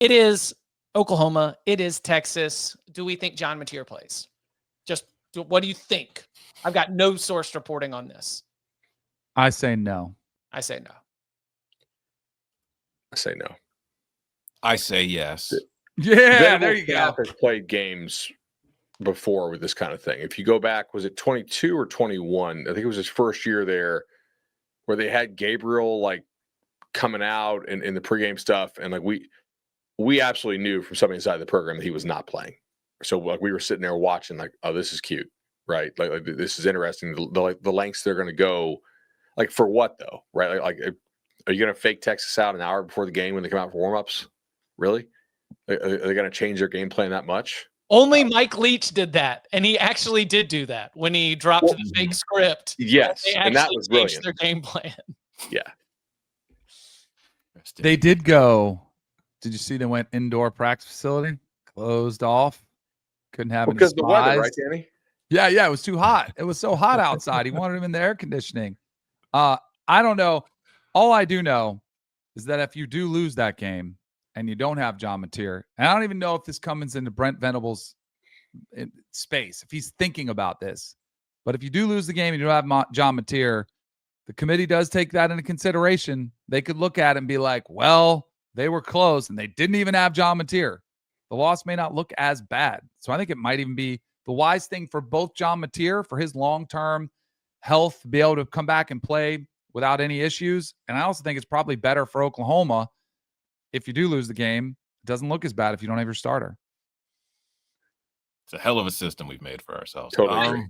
It is Oklahoma. It is Texas. Do we think John Mateer plays? What do you think? I've got no source reporting on this. I say no. I say no. I say no. I say yes. Yeah, there you go. Has played games before with this kind of thing. If you go back, was it 22 or 21? I think it was his first year there, where they had Gabriel like coming out in the pregame stuff, and like we absolutely knew from somebody inside the program that he was not playing. So like we were sitting there watching, like, oh, this is cute, right? Like this is interesting. The lengths they're going to go, like for what though, right? Like are you going to fake Texas out an hour before the game when they come out for warmups? Really? Are they going to change their game plan that much? Only Mike Leach did that, and he actually did do that when he dropped the fake script. Yes, and that was brilliant. Their game plan. Yeah, they did go. Did you see they went indoor practice facility, closed off, couldn't have because the weather, right, Danny? Yeah, it was too hot. It was so hot outside. He wanted him in the air conditioning. I don't know. All I do know is that if you do lose that game and you don't have John Mateer, and I don't even know if this comes into Brent Venables' space, if he's thinking about this, but if you do lose the game and you don't have John Mateer, the committee does take that into consideration. They could look at it and be like, well, they were close and they didn't even have John Mateer. The loss may not look as bad. So I think it might even be the wise thing for both John Mateer, for his long-term health, be able to come back and play without any issues. And I also think it's probably better for Oklahoma if you do lose the game. It doesn't look as bad if you don't have your starter. It's a hell of a system we've made for ourselves. Totally agree.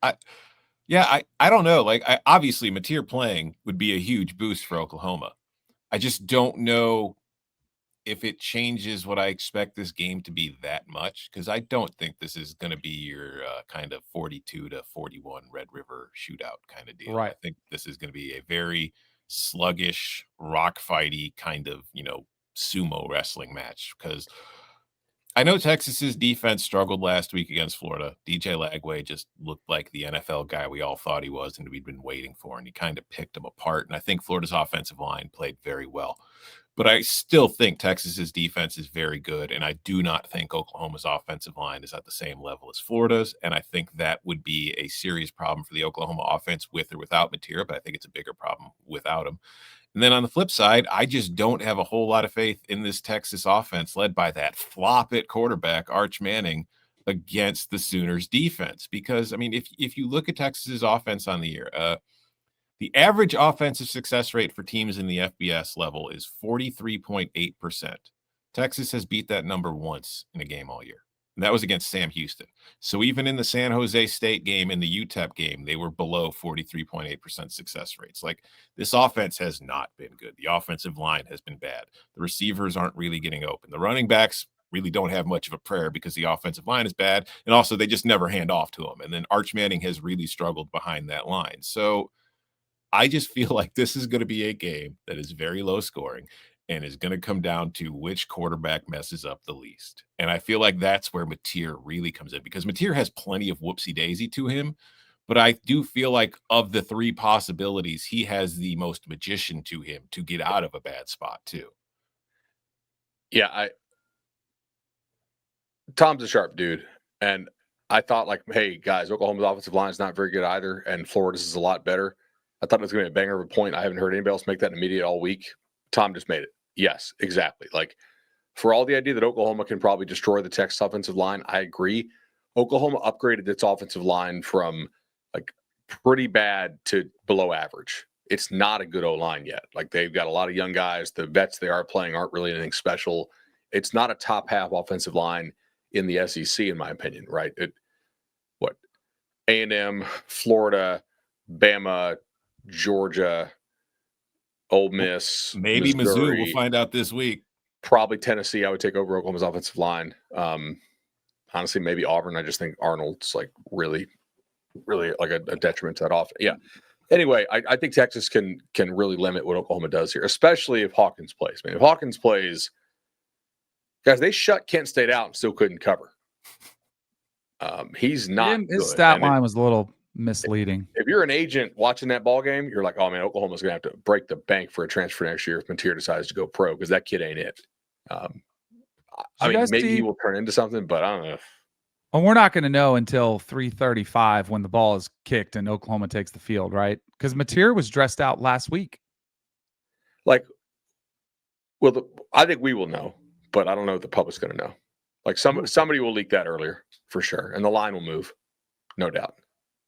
I don't know. Like, obviously, Mateer playing would be a huge boost for Oklahoma. I just don't know if it changes what I expect this game to be that much, because I don't think this is going to be your kind of 42-41 Red River shootout kind of deal. Right. I think this is going to be a very sluggish, rock fighty kind of, sumo wrestling match, because I know Texas's defense struggled last week against Florida. DJ Lagway just looked like the NFL guy we all thought he was and we'd been waiting for, and he kind of picked him apart. And I think Florida's offensive line played very well. But I still think Texas's defense is very good, and I do not think Oklahoma's offensive line is at the same level as Florida's, and I think that would be a serious problem for the Oklahoma offense with or without Mateer, but I think it's a bigger problem without him. And then on the flip side, I just don't have a whole lot of faith in this Texas offense led by that flop at quarterback, Arch Manning, against the Sooners defense. Because, I mean, if you look at Texas's offense on the year, the average offensive success rate for teams in the FBS level is 43.8%. Texas has beat that number once in a game all year, and that was against Sam Houston. So even in the San Jose State game and the UTEP game, they were below 43.8% success rates. Like, this offense has not been good. The offensive line has been bad. The receivers aren't really getting open. The running backs really don't have much of a prayer because the offensive line is bad, and also they just never hand off to them. And then Arch Manning has really struggled behind that line. So I just feel like this is going to be a game that is very low scoring and is going to come down to which quarterback messes up the least. And I feel like that's where Mateer really comes in, because Mateer has plenty of whoopsie-daisy to him, but I do feel like of the three possibilities, he has the most magician to him to get out of a bad spot too. Yeah, Tom's a sharp dude, and I thought, like, hey, guys, Oklahoma's offensive line is not very good either, and Florida's is a lot better. I thought it was going to be a banger of a point. I haven't heard anybody else make that immediate all week. Tom just made it. Yes, exactly. Like, for all the idea that Oklahoma can probably destroy the Texas offensive line, I agree. Oklahoma upgraded its offensive line from like pretty bad to below average. It's not a good O-line yet. Like, they've got a lot of young guys. The vets they are playing aren't really anything special. It's not a top half offensive line in the SEC, in my opinion, right? A&M, Florida, Bama, Georgia, Ole Miss, maybe Missouri. Mizzou. We'll find out this week. Probably Tennessee. I would take over Oklahoma's offensive line. Honestly, maybe Auburn. I just think Arnold's like really like a detriment to that offense. Yeah. Anyway, I think Texas can really limit what Oklahoma does here, especially if Hawkins plays. Man, if Hawkins plays, guys, they shut Kent State out and still couldn't cover. He's not. His stat line was a little misleading. If you're an agent watching that ball game, you're like, oh man, Oklahoma's going to have to break the bank for a transfer next year if Mateer decides to go pro because that kid ain't it. I mean, maybe he will turn into something, but I don't know. Well, we're not going to know until 3:35 when the ball is kicked and Oklahoma takes the field, right? Because Mateer was dressed out last week. Like, well, I think we will know, but I don't know if the public's going to know. Like somebody will leak that earlier for sure, and the line will move, no doubt.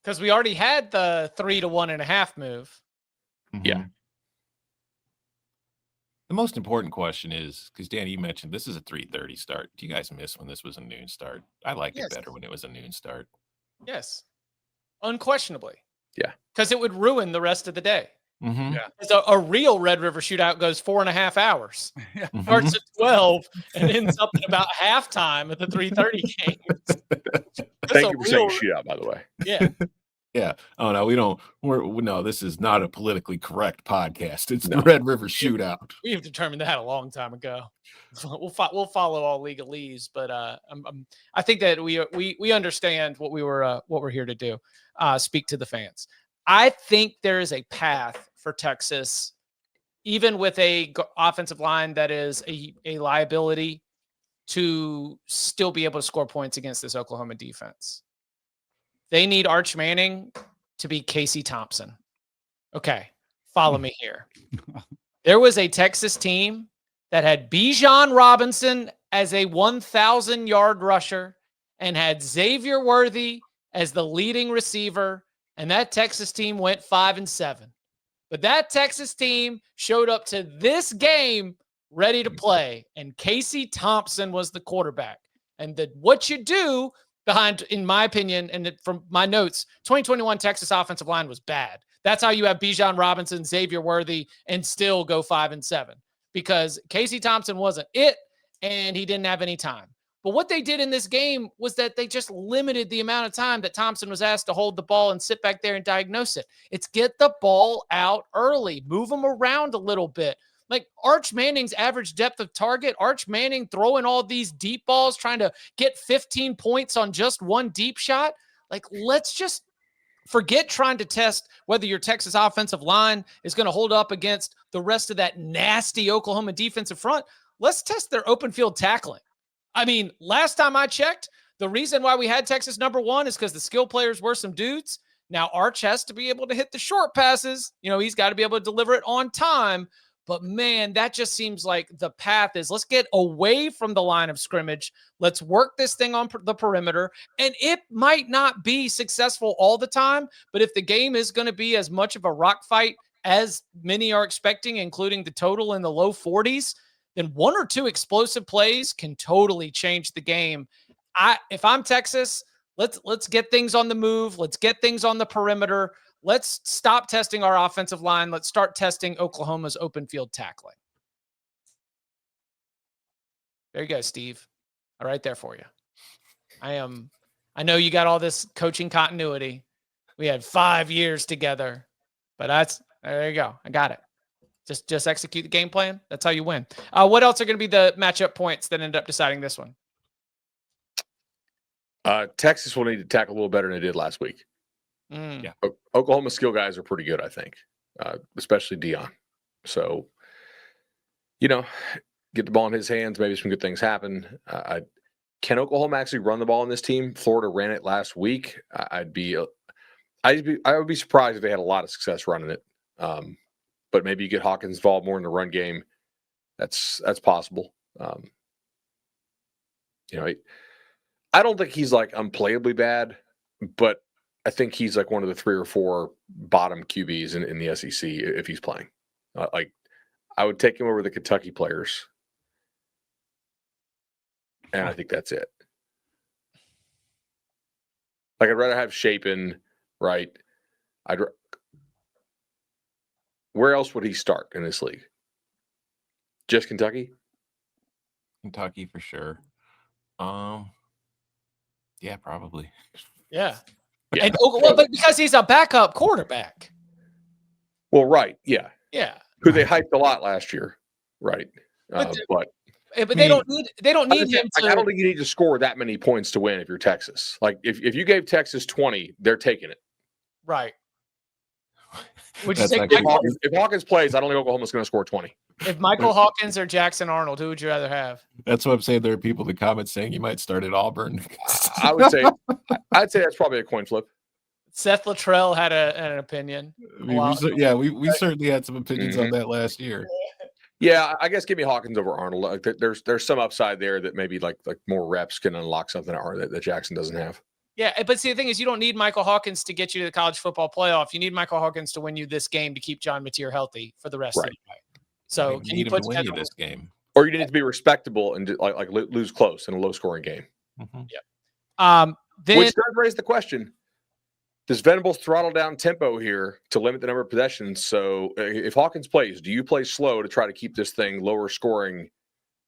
Because we already had the 3 to 1.5 move. Mm-hmm. Yeah. The most important question is, because Danny, you mentioned this is a 3:30 start. Do you guys miss when this was a noon start? I like it better when it was a noon start. Yes. Unquestionably. Yeah. Because it would ruin the rest of the day. Mm-hmm. Yeah. A real Red River shootout goes 4.5 hours. Starts at 12 and ends up at about halftime at the 3:30 game. Thank you for saying shootout, by the way. Yeah. Yeah. Oh no, no, this is not a politically correct podcast. It's the Red River shootout. We have determined that a long time ago. We'll follow all legalese, but I think that we understand what we're here to do. Speak to the fans. I think there is a path for Texas, even with a offensive line that is a liability, to still be able to score points against this Oklahoma defense. They need Arch Manning to be Casey Thompson. Okay, follow me here. There was a Texas team that had Bijan Robinson as a 1,000-yard rusher and had Xavier Worthy as the leading receiver, and that Texas team went 5-7. But that Texas team showed up to this game ready to play, and Casey Thompson was the quarterback. And what you do behind, in my opinion, and from my notes, 2021 Texas offensive line was bad. That's how you have Bijan Robinson, Xavier Worthy, and still go 5-7, because Casey Thompson wasn't it, and he didn't have any time. But what they did in this game was that they just limited the amount of time that Thompson was asked to hold the ball and sit back there and diagnose it. It's get the ball out early, move them around a little bit. Like Arch Manning's average depth of target, Arch Manning throwing all these deep balls, trying to get 15 points on just one deep shot. Like, let's just forget trying to test whether your Texas offensive line is going to hold up against the rest of that nasty Oklahoma defensive front. Let's test their open field tackling. I mean, last time I checked, the reason why we had Texas number one is because the skill players were some dudes. Now Arch has to be able to hit the short passes. You know, he's got to be able to deliver it on time. But man, that just seems like the path is, let's get away from the line of scrimmage. Let's work this thing on the perimeter. And it might not be successful all the time, but if the game is going to be as much of a rock fight as many are expecting, including the total in the low 40s, then one or two explosive plays can totally change the game. If I'm Texas, let's get things on the move. Let's get things on the perimeter. Let's stop testing our offensive line. Let's start testing Oklahoma's open field tackling. There you go, Steve. All right there for you. I know you got all this coaching continuity. We had 5 years together, but there you go. I got it. Just execute the game plan. That's how you win. What else are going to be the matchup points that end up deciding this one? Texas will need to tackle a little better than they did last week. Yeah. Oklahoma skill guys are pretty good, I think, especially Dion. So, get the ball in his hands. Maybe some good things happen. Can Oklahoma actually run the ball in this team? Florida ran it last week. I would be surprised if they had a lot of success running it. But maybe you get Hawkins involved more in the run game. That's possible. I don't think he's like unplayably bad, but I think he's like one of the 3 or 4 bottom QBs in the SEC if he's playing. I would take him over the Kentucky players, and I think that's it. Like, I'd rather have Shapen, right? Where else would he start in this league? Just Kentucky? Kentucky for sure. Yeah, probably. Yeah. Yeah. And but because he's a backup quarterback. Well, right. Yeah. Yeah. Who they hyped a lot last year. Right. But they don't need him to. I don't think you need to score that many points to win if you're Texas. Like, if you gave Texas 20, they're taking it. Right. Would you That's take actually- If Hawkins plays, I don't think Oklahoma's going to score 20. if Michael Hawkins or Jackson Arnold, who would you rather have? That's what I'm saying. There are people in the comments saying you might start at Auburn. I would say, I'd say that's probably a coin flip. Seth Luttrell had an opinion. I mean, we certainly had some opinions on that last year. Yeah, I guess give me Hawkins over Arnold. Like, there's some upside there that maybe like more reps can unlock something that Jackson doesn't have. Yeah, but see, the thing is, you don't need Michael Hawkins to get you to the college football playoff. You need Michael Hawkins to win you this game to keep John Mateer healthy for the rest of the way. So can you put win you this game? Or you need to be respectable and like lose close in a low scoring game. Then Which does raise the question: does Venables throttle down tempo here to limit the number of possessions? So if Hawkins plays, do you play slow to try to keep this thing lower scoring,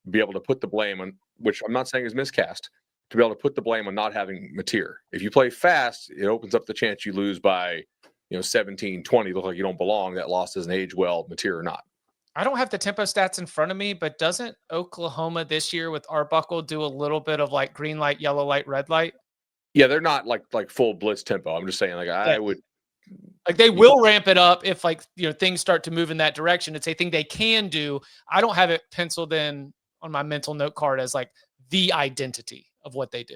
be able to put the blame on, which I'm not saying is miscast, to be able to put the blame on not having Mateer? If you play fast, it opens up the chance you lose by 17, 20, look like you don't belong. That loss doesn't age well, Mateer or not. I don't have the tempo stats in front of me, but doesn't Oklahoma this year with Arbuckle do a little bit of like green light, yellow light, red light? Yeah, they're not like full blitz tempo. I'm just saying, like, I would, like, they will ramp it up if things start to move in that direction. It's a thing they can do. I don't have it penciled in on my mental note card as like the identity of what they do.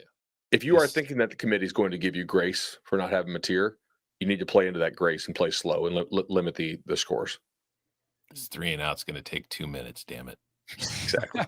If you are thinking that the committee is going to give you grace for not having Mateer, you need to play into that grace and play slow and limit the scores. This 3 and out's going to take 2 minutes. Damn it! Exactly.